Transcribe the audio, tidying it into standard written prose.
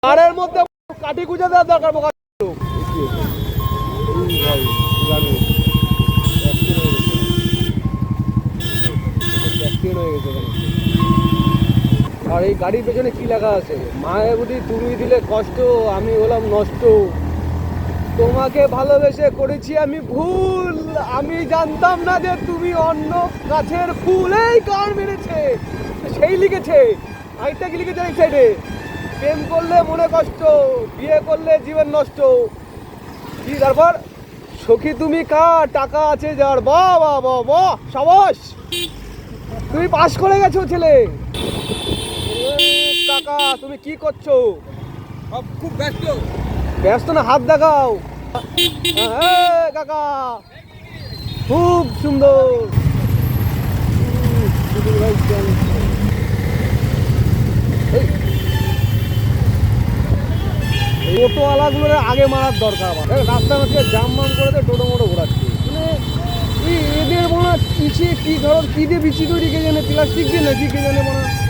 পাড়ের মধ্যে কাঠি গুঁজে দেওয়ার দরকার। আর এই গাড়ির পেছনে কি লেখা আছে? মায়াবতী তুমি দিলে কষ্ট, আমি হলাম নষ্ট, তোমাকে ভালোবেসে করেছি আমি ভুল, আমি জানতাম না যে তুমি অন্য গাছের ফুল। এই কার মেরেছে সেই লিখেছে। আরেকটা কি লিখেছে এই সাইডে? প্রেম করলে মনে কষ্ট, বিয়ে করলে জীবন নষ্ট। কি তারপর? সখী তুমি কার, টাকা আছে যার। বাহ বাহ বাহ বাহ, সাবাস, তুমি পাস করে গেছো ছেলে। কাকা তুমি কি করছো? খুব ব্যস্ত। ব্যস্ত না? হাত দেখাও। কাকা খুব সুন্দর। টোটোওয়ালাগুলোর আগে মারার দরকার। আমার রাস্তার মাঝে জাম মাম করে টোটো মোটো ঘোরাচ্ছে। মানে এদের মনে হয় পিছিয়ে কি ধরো কি দিয়ে বিচি তৈরি কে জানে, প্লাস্টিক দিয়ে নাকি কে জানে মনে হয়।